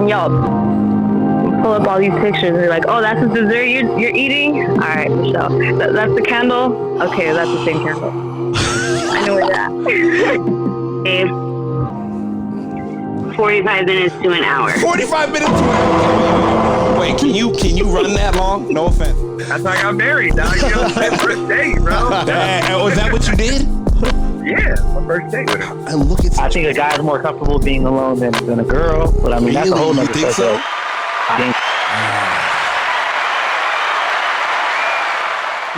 on Yelp. Pull up all these pictures and you're like, oh, that's the dessert you're eating? All right, Michelle. That's the candle? Okay, that's the same candle. I know where that. 45 minutes to an hour. 45 minutes to an hour? Wait, can you run that long? No offense. That's how I got married, dog. You know, my first date, bro. Was that what you did? Yeah, my first date with her. I think a guy's more comfortable being alone than a girl, but I mean, that's a whole nother think so? I think.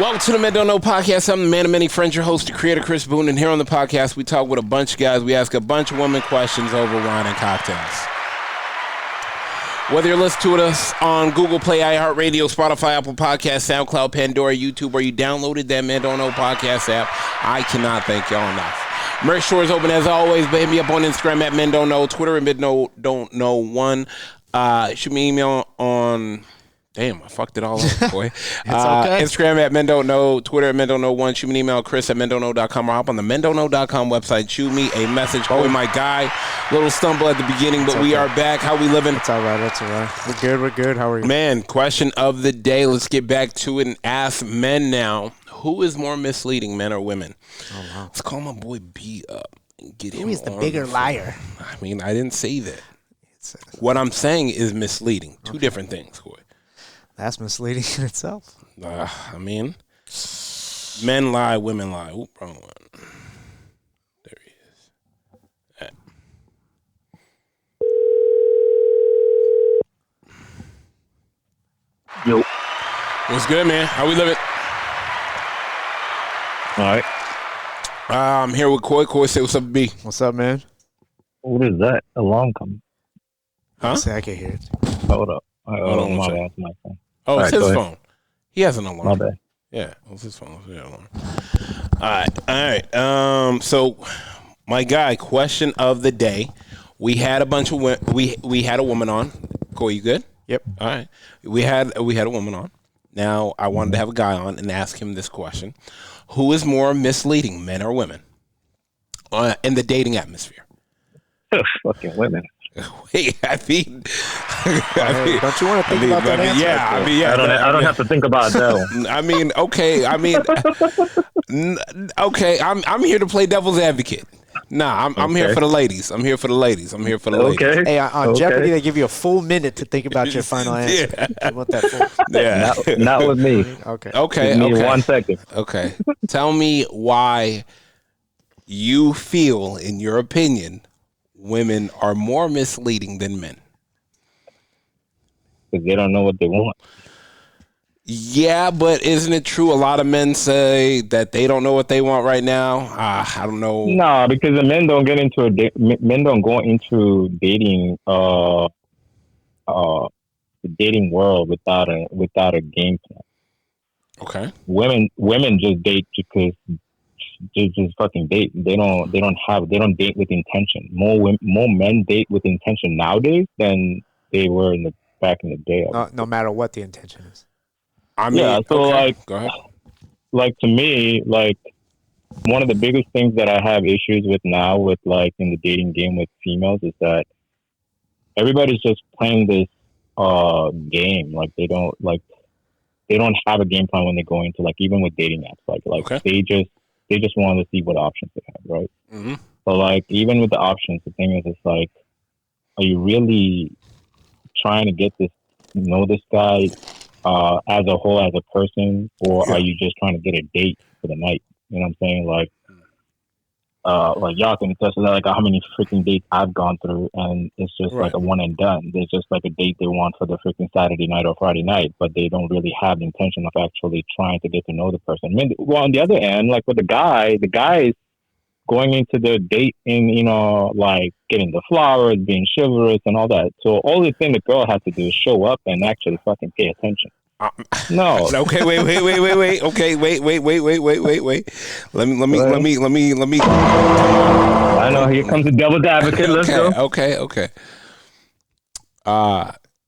Welcome to the Men Don't Know podcast. I'm the man of many friends, your host, the creator, Chris Boone. And here on the podcast, we talk with a bunch of guys. We ask a bunch of women questions over wine and cocktails. Whether you're listening to us on Google Play, iHeartRadio, Spotify, Apple Podcasts, SoundCloud, Pandora, YouTube, or you downloaded that Men Don't Know podcast app, I cannot thank y'all enough. Merch store is open as always. Hit me up on Instagram at Men Don't Know, Twitter at Men Don't Know 1. Shoot me an email on... Damn, I fucked it all up, boy. It's okay. Instagram at Men Don't Know, Twitter at Men Don't Know 1. Shoot me an email, Chris at mendontknow.com, or hop on the mendontknow.com website. Shoot me a message. Boy, my guy. Little stumble at the beginning, but we are back. How we living? It's all right. That's all right. We're good. How are you? Man, question of the day. Let's get back to it and ask men now. Who is more misleading, men or women? Oh, wow. Let's call my boy B up and get him Who is the on bigger phone. liar? I mean, I didn't say that. What I'm saying is misleading. Two different things, Coy. That's misleading in itself. I mean, men lie, women lie. Oop, wrong one. There he is. Yo. What's good, man? How we living? All right. I'm here with Coy. Coy, say what's up, B. What's up, man? What is that? Alarm coming. Huh? Say I can hear it. Hold up. Hold on one my second. bad. My phone. Oh, it's All right, his go phone. He has an alarm. My bad. Yeah, it's his phone. Yeah, alarm. All right. So, my guy, question of the day. We had a bunch of we had a woman on. Coy, you good? Yep. All right. We had a woman on. Now, I wanted to have a guy on and ask him this question. Who is more misleading, men or women, in the dating atmosphere? Fucking women. Wait, I mean, don't you want to think about that answer? Yeah, I don't have to think about that. I mean, okay. Okay. I'm here to play devil's advocate. Nah, I'm here for the ladies. I'm here for the ladies. Okay. Hey, on Jeopardy, they give you a full minute to think about your final answer. Yeah. You want that full? Yeah. Not with me. Okay. Okay. Give me 1 second. Okay. Tell me why you feel, in your opinion, women are more misleading than men. Because they don't know what they want. Yeah, but isn't it true? A lot of men say that they don't know what they want right now. I don't know. No, because the men don't get into men don't go into dating the dating world without a game plan. Okay. Women just date because just fucking date. They don't date with intention. More men date with intention nowadays than they were back in the day. No matter what the intention is. I mean, yeah, so okay. Go ahead. Like to me, like one of the biggest things that I have issues with now with like in the dating game with females is that everybody's just playing this game. Like they don't have a game plan when they go into like even with dating apps. Like okay. they just want to see what options they have, right? Mm-hmm. So like even with the options, the thing is, it's like, are you really trying to get this know this guy as a whole, as a person, or are you just trying to get a date for the night? You know what I'm saying? Like y'all can attest to that, like how many freaking dates I've gone through, and it's just like a one and done. There's just like a date they want for the freaking Saturday night or Friday night, but they don't really have the intention of actually trying to get to know the person. I mean, well, on the other end, like with the guy is going into the date in, you know, like getting the flowers, being chivalrous and all that. So all the thing the girl has to do is show up and actually fucking pay attention. No. Okay, wait. Okay, wait. Let me. I know, here comes the devil's advocate. Let's go. Okay.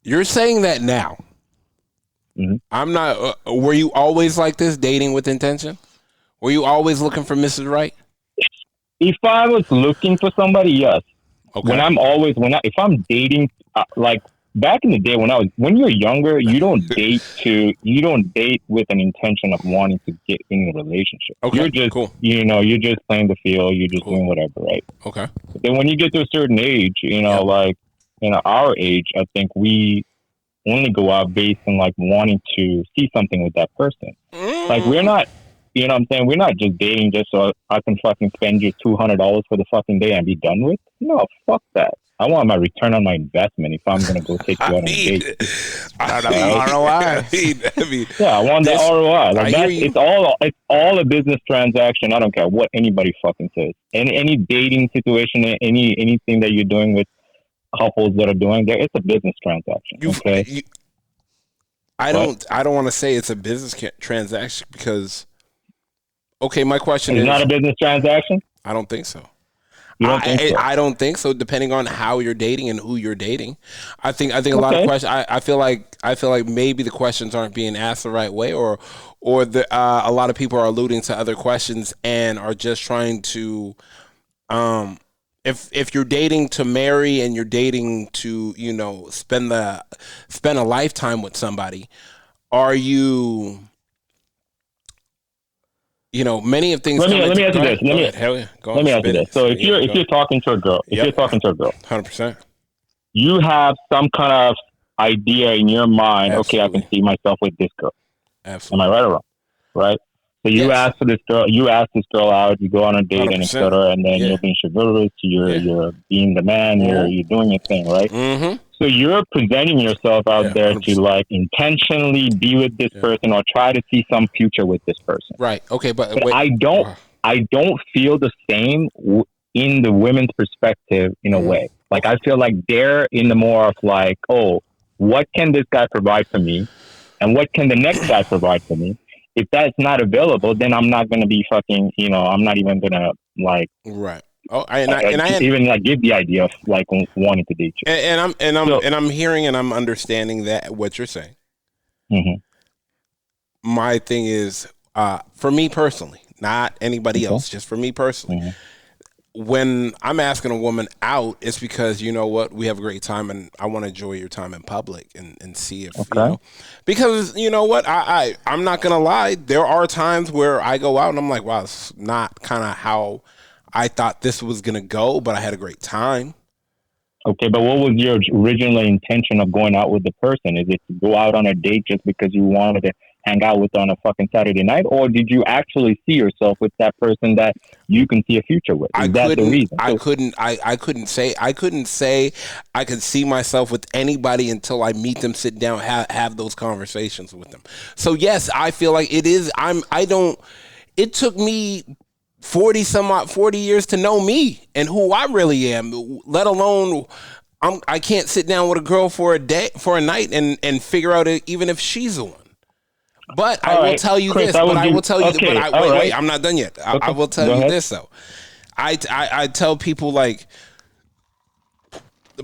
You're saying that now. Mm-hmm. I'm not. Were you always like this, dating with intention? Were you always looking for Mrs. Right? If I was looking for somebody, yes. if I'm dating, like back in the day when you're younger, you don't date with an intention of wanting to get in a relationship. Okay, you're just cool. You're just playing the field, you're just Cool. doing whatever, right? Okay. But then when you get to a certain age, like our age, I think we only go out based on like wanting to see something with that person. Like we're not, you know what I'm saying? We're not just dating just so I can fucking spend you $200 for the fucking day and be done with. No, fuck that. I want my return on my investment if I'm gonna go take you out on a date. ROI. I want the ROI. Like it's all a business transaction. I don't care what anybody fucking says. Any dating situation, anything that you're doing with couples that are doing there, it's a business transaction. I don't want to say it's a business transaction because. Okay, my question is not a business transaction? I don't think so. You don't think so? I don't think so. Depending on how you're dating and who you're dating, I think a lot of questions. I feel like maybe the questions aren't being asked the right way, or a lot of people are alluding to other questions and are just trying to, if you're dating to marry and you're dating to spend a lifetime with somebody, are you? Many of things. Let me ask you this. Let me ask you this. So if you're talking to a girl, 100%, you have some kind of idea in your mind. Absolutely. Okay, I can see myself with this girl. Absolutely. Am I right or wrong? Right. So you ask for this girl. You ask this girl out. You go on a date and etc. And then you're being chivalrous. You're being the man. You're doing your thing, right? Mm-hmm. So you're presenting yourself out there 100%. To like intentionally be with this person or try to see some future with this person. Right. Okay. But wait. I don't feel the same in the women's perspective in a way. Like I feel like they're in the more of like, oh, what can this guy provide for me? And what can the next guy provide for me? If that's not available, then I'm not going to be fucking, I'm not even going to like. Right. Oh, even like give the idea of like wanting to date you. And I'm hearing and I'm understanding that what you're saying. Mm-hmm. My thing is, for me personally, not anybody else, just for me personally. When I'm asking a woman out, it's because you know what, we have a great time and I want to enjoy your time in public and see if because you know what, I'm not gonna lie, there are times where I go out and I'm like, wow, it's not kind of how I thought this was gonna go, but I had a great time. Okay, but what was your original intention of going out with the person? Is it to go out on a date just because you wanted to hang out with on a fucking Saturday night, or did you actually see yourself with that person that you can see a future with? Is that the reason? I couldn't say I could see myself with anybody until I meet them, sit down, have those conversations with them. So yes, I feel like it is. It took me 40 years to know me and who I really am, let alone I can't sit down with a girl for a night and figure out even if she's the one. But I will tell you this. But I will tell you. Wait. I'm not done yet. I will tell you this though. I tell people like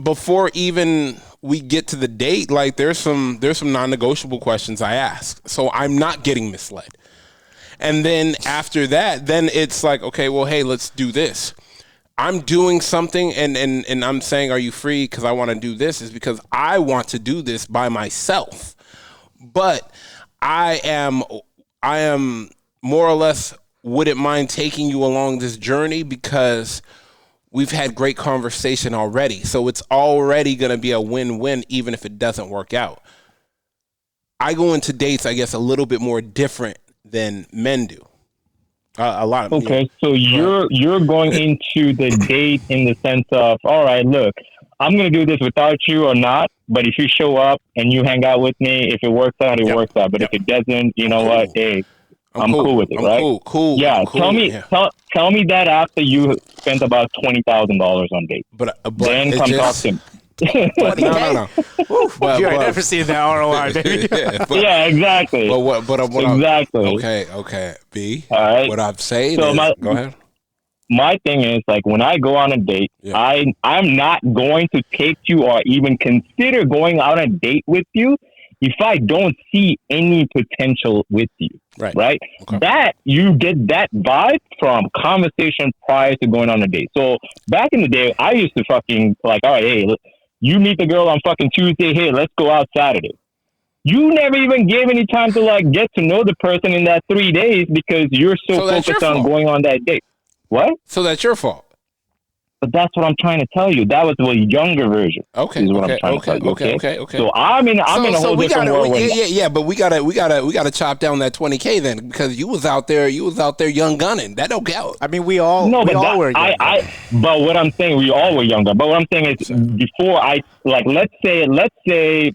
before even we get to the date, like there's some non-negotiable questions I ask, so I'm not getting misled. And then after that, then it's like, okay, well, hey, let's do this. I'm doing something and I'm saying, are you free? Because I want to do this, is because I want to do this by myself. But I am more or less wouldn't mind taking you along this journey because we've had great conversation already. So it's already going to be a win-win, even if it doesn't work out. I go into dates, I guess, a little bit more different than men do. A lot of okay. So you're going into the date in the sense of, all right, look, I'm going to do this without you or not. But if you show up and you hang out with me, if it works out, it works out. But if it doesn't, you know what? Hey, I'm cool with it, right? Cool. Yeah. Cool. Tell me that after you spent about $20,000 on dates. But then come talk to me. No. You ain't never seen that ROI, baby. Yeah, exactly. Exactly. Okay. B. All right. What I'm saying is, go ahead. My thing is, like, when I go on a date, I'm not going to take you or even consider going on a date with you if I don't see any potential with you. Right? Okay. That you get that vibe from conversation prior to going on a date. So back in the day, I used to fucking like, all right, hey, you meet the girl on fucking Tuesday. Hey, let's go out Saturday. You never even gave any time to like get to know the person in that 3 days because you're so focused on going on that date. What? So that's your fault. But that's what I'm trying to tell you. That was the younger version. Okay. Is what I'm trying to tell you. Okay. So I'm in a whole different world. But we gotta chop down that 20K then, because you was out there young gunning. That don't count. I mean, we all were young. But what I'm saying, we all were younger. But what I'm saying is, before I like, let's say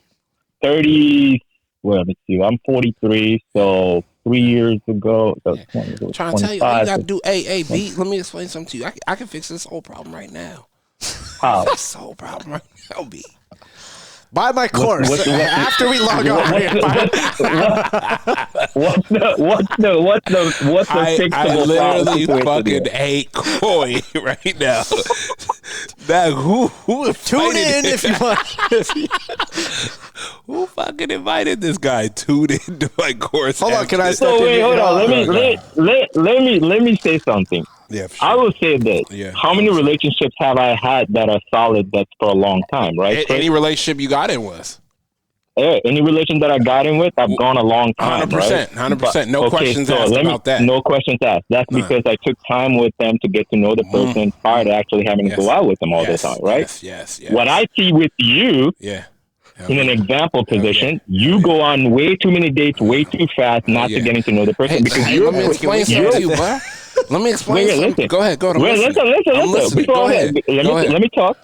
30. Well, let's see. I'm 43, so 3 years ago. So 20, I'm trying to tell you, all you gotta do. Hey, B. Let me explain something to you. I can fix this whole problem right now. How? This whole problem right now, B. Buy my course after we log on. What's the fixable I literally problem fucking hate Coy right now. Now who Tune in if you want. Who fucking invited this guy? Tune in to my course. Hold on, can I? So wait, hold on. Let me say something. Yeah, sure. I will say this. Yeah. How many relationships have I had that are solid that's for a long time, right? Any relationship you got in was? Yeah, any relation that I got in with, I've gone a long time. 100%. 100%. No questions asked about that. No questions asked. That's because I took time with them to get to know the person prior to actually having to go out with them all the time, right? Yes. What I see with you, in an example position, you go on way too many dates, way too fast, not to getting to know the person. Because let me explain something to you, bro. Let me explain something. Go ahead. Listen. Go ahead. Let me talk.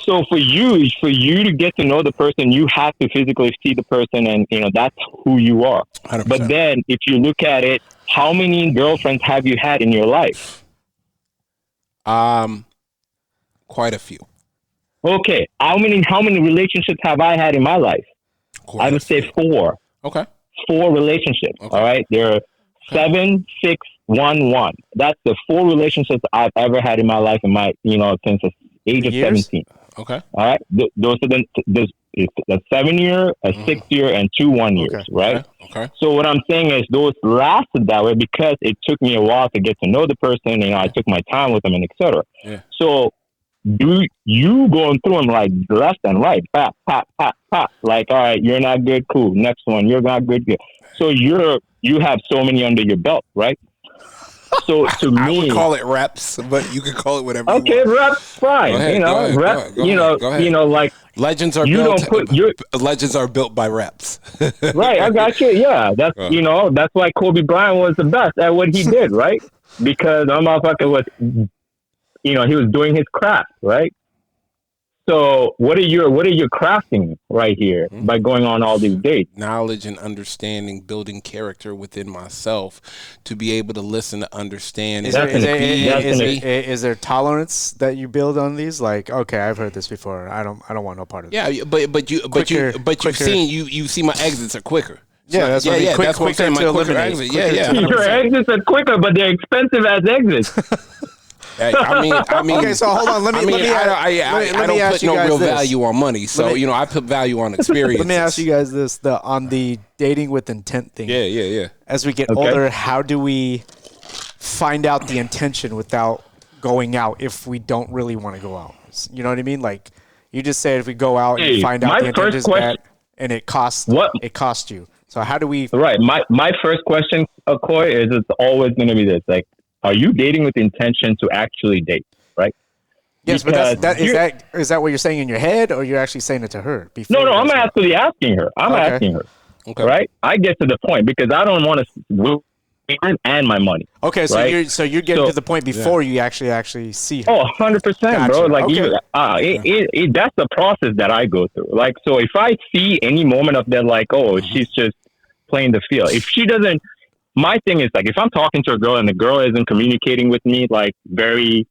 So for you to get to know the person, you have to physically see the person, and that's who you are. 100%. But then, if you look at it, how many girlfriends have you had in your life? Quite a few. Okay. How many relationships have I had in my life? I would say 4. Okay. 4 relationships. Okay. All right. There are 7, 6, 1, 1. That's the 4 relationships I've ever had in my life, since the age of 17. Okay. All right. Those are there's a 7-year, a 6-year, and 2 1 years. Right. Okay. So what I'm saying is those lasted that way because it took me a while to get to know the person. I took my time with them, and etc. Yeah. So do you going through them like left and right, pop, pop, pop, pop. Like, all right, you're not good, cool. Next one, you're not good, good. So you have so many under your belt, right? So to me, I would call it reps, but you can call it whatever. Okay, reps, fine. Reps. Like legends are legends are built by reps. Right, I got you. Yeah, that's that's why Kobe Bryant was the best at what he did, right? Because that motherfucker was, he was doing his craft, right? So what are you crafting right here by going on all these dates? Knowledge and understanding, building character within myself to be able to listen, to understand. Is there tolerance that you build on these? Like, okay, I've heard this before. I don't want no part of this. Yeah, but you see my exits are quicker. Yeah, that's what I mean. That's what I'm saying. My quicker exit. Yeah. Your exits are quicker, but they're expensive as exits. I mean. Okay, so hold on. Let me don't put no real value on money. So I put value on experience. Let me ask you guys this: on the dating with intent thing. Yeah. As we get older, how do we find out the intention without going out if we don't really want to go out? You know what I mean? Like you just said, if we go out and find out the intent is bad, and it costs you. So how do we? Right. My first question, Coy, is it's always going to be this: like, are you dating with the intention to actually date? Right. Yes, but is that what you're saying in your head, or you're actually saying it to her? No, I'm actually asking her. Asking her. Okay. Right. I get to the point because I don't want to time and my money. Okay, so right? you're getting to the point before you actually see her. Oh, 100%, bro. Like that's the process that I go through. Like, so if I see any moment of that, like, she's just playing the field. If she doesn't, my thing is like, if I'm talking to a girl and the girl isn't communicating with me, like very,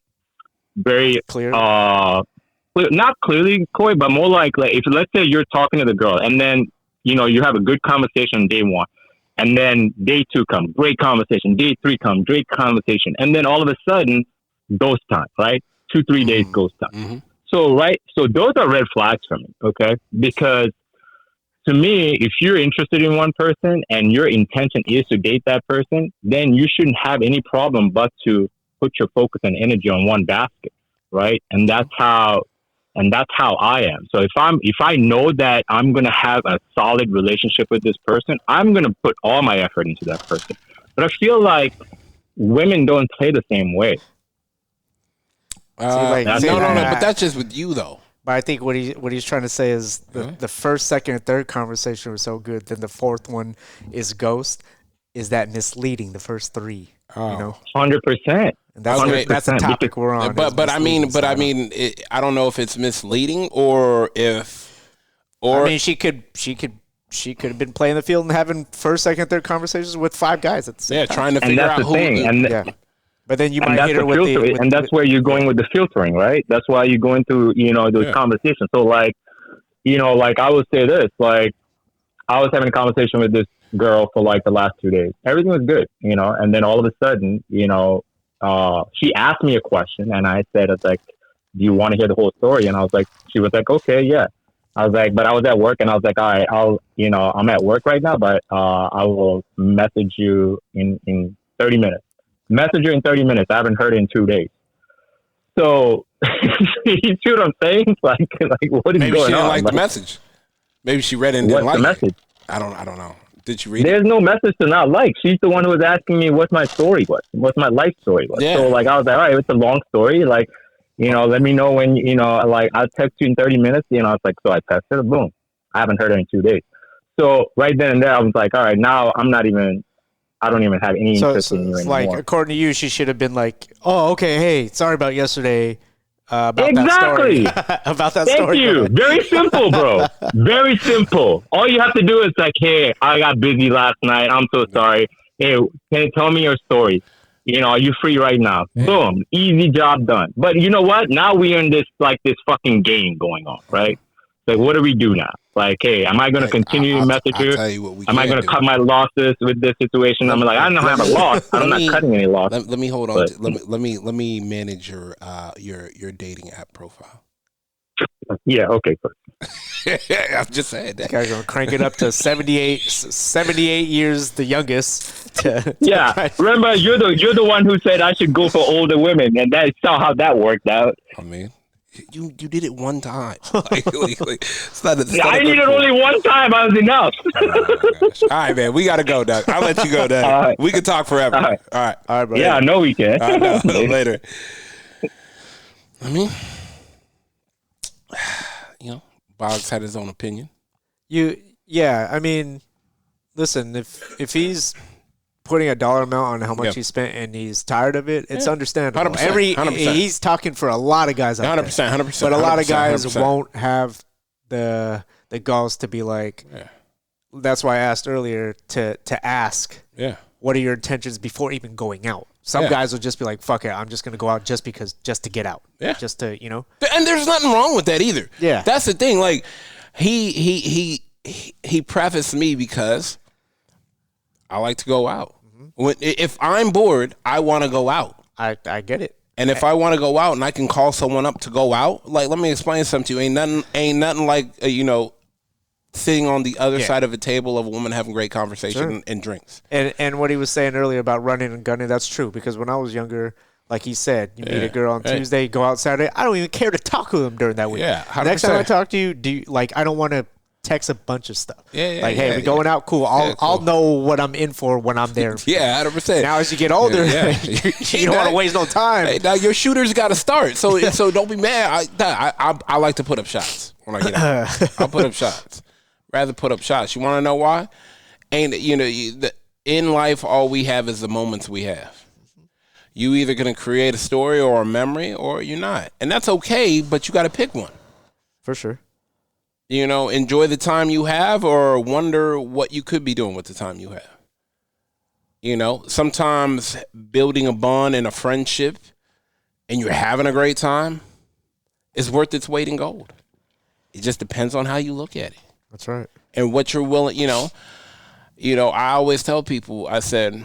very clear, not clearly, Coy, but more like if let's say you're talking to the girl and then you have a good conversation on day 1. And then day 2 comes, great conversation. Day 3 comes, great conversation. And then all of a sudden, ghost time, right? 2-3 days ghost time. So those are red flags for me, okay? Because to me, if you're interested in one person and your intention is to date that person, then you shouldn't have any problem but to put your focus and energy on one basket, right? And that's how I am. So if I know that I'm gonna have a solid relationship with this person, I'm gonna put all my effort into that person. But I feel like women don't play the same way. No, but that's just with you though. But I think what he's trying to say is the first, second, and third conversation was so good. Then the fourth one is ghost. Is that misleading? The first three, 100%. And that's the topic we're on. But I mean, I don't know if it's misleading or if, I mean, she could have been playing the field and having first, second, third conversations with 5 guys at the same time. Trying to figure out who. But then you might hit her with and that's where you're going with the filtering, right? That's why you're going through, those conversations. So like I would say this, like I was having a conversation with this girl for like the last 2 days. Everything was good, and then all of a sudden, she asked me a question and I said, it's like, do you want to hear the whole story? And I was like, she was like, okay, yeah. I was like, but I was at work and I was like, all right, I'm at work right now, but I will message you in 30 minutes. Message her in 30 minutes. I haven't heard it in 2 days. So, you see what I'm saying? Like what is Maybe going on? Maybe she didn't like the message. Maybe she read it and didn't like the message? I don't know. Did you read There's no message to not like. She's the one who was asking me what my story was, what my life story was. Yeah. So like I was like, all right, it's a long story. Like, let me know when, like I'll text you in 30 minutes. It's like, so I texted her, boom. I haven't heard her in 2 days. So right then and there, I was like, all right, now I don't even have any interest in you anymore. Like, according to you, she should have been like, oh, okay, hey, sorry about yesterday. About exactly. that story. About that Thank story. you. Very simple, bro. Very simple. All you have to do is like, hey, I got busy last night. I'm so sorry. Hey, can you tell me your story? Are you free right now? Yeah. Boom. Easy job done. But you know what? Now we're in this fucking game going on, right? Like, what do we do now? Like, hey, am I going to continue to message you? Am I going to cut my losses with this situation? I'm like, I don't have a loss. I'm not cutting any loss. Let me hold on. Let me manage your dating app profile. Yeah. Okay. I'm just saying that. Guy's gonna crank it up to 78 years, the youngest. Remember, you're the one who said I should go for older women, and that's how that worked out. I mean. You did it one time. It's not I did it only one time. I was enough. All right, man. We got to go, Doug. I'll let you go, Doug. Right. We can talk forever. All right, bro. Yeah, I know we can. All right, no, later. I mean, Boggs had his own opinion. I mean, listen, if he's putting a dollar amount on how much he spent and he's tired of it, it's understandable. 100%. He's talking for a lot of guys out 100%, there. 100%. But a lot of guys 100%. won't have the galls to be like, that's why I asked earlier to ask, what are your intentions before even going out? Some guys will just be like, fuck it, I'm just going to go out just to get out. Yeah. Just to, And there's nothing wrong with that either. Yeah. That's the thing. Like, he prefaced me because I like to go out. If I'm bored, I want to go out. I get it. And if I want to go out and I can call someone up to go out, like, let me explain something to you. Ain't nothing like, sitting on the other side of a table of a woman having great conversation and drinks. And what he was saying earlier about running and gunning, that's true. Because when I was younger, like he said, you meet a girl on Tuesday, go out Saturday. I don't even care to talk with them during that week. Yeah, 100%. Next time I talk to you, I don't want to text a bunch of stuff. Hey, we going out? Cool. I'll know what I'm in for when I'm there. 100%. Now as you get older, you don't want to waste no time. Hey, now your shooter's got to start. So don't be mad. I like to put up shots when I get out. I'll put up shots. Rather put up shots. You want to know why? In life, all we have is the moments we have. You either going to create a story or a memory, or you're not, and that's okay. But you got to pick one. For sure. Enjoy the time you have, or wonder what you could be doing with the time you have. Sometimes building a bond and a friendship, and you're having a great time, is worth its weight in gold. It just depends on how you look at it. That's right. And what you're willing, I always tell people, I said,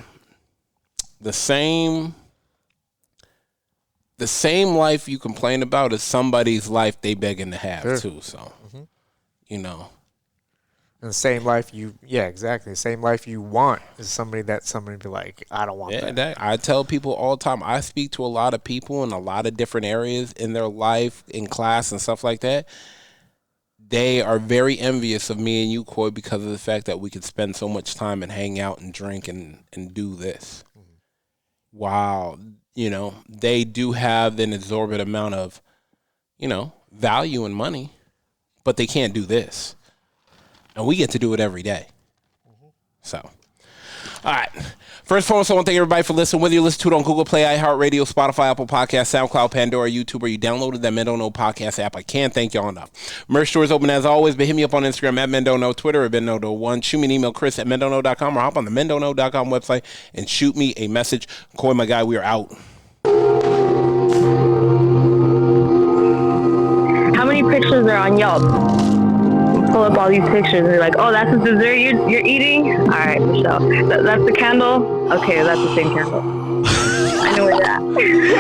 the same life you complain about is somebody's life they begging to have too. So, And the same life exactly. The same life you want is somebody be like, I don't want that. I tell people all the time, I speak to a lot of people in a lot of different areas in their life, in class and stuff like that. They are very envious of me and you, Coy, because of the fact that we could spend so much time and hang out and drink and do this. Wow. They do have an exorbitant amount of, value and money, but they can't do this. And we get to do it every day. So, all right. First and foremost, I want to thank everybody for listening. Whether you listen to it on Google Play, iHeartRadio, Spotify, Apple Podcasts, SoundCloud, Pandora, YouTube, or you downloaded that Men Don't Know podcast app, I can't thank y'all enough. Merch store is open as always, but hit me up on Instagram at Men Don't Know, Twitter at MenDon'tKnow1. Shoot me an email, Chris at MenDon'tKnow.com, or hop on the MenDon'tKnow.com website and shoot me a message. Coy, my guy, we are out. How many pictures are on Yelp? Pull up all these pictures and you're like, oh, that's the dessert you're eating? All right, Michelle. That's the candle? Okay, that's the same candle. I know where you're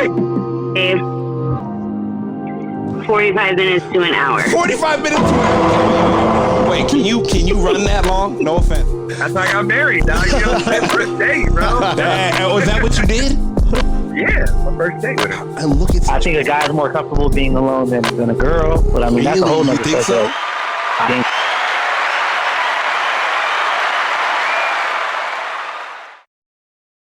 at. 45 minutes to an hour. 45 minutes to an hour? Wait, can you run that long? No offense. That's how I got married, dog. You know, my first date, bro. Was that what you did? Yeah, my first date with her. And look at I think a guy's more comfortable being alone than a girl, but I mean, that's a whole nother thing. So? I think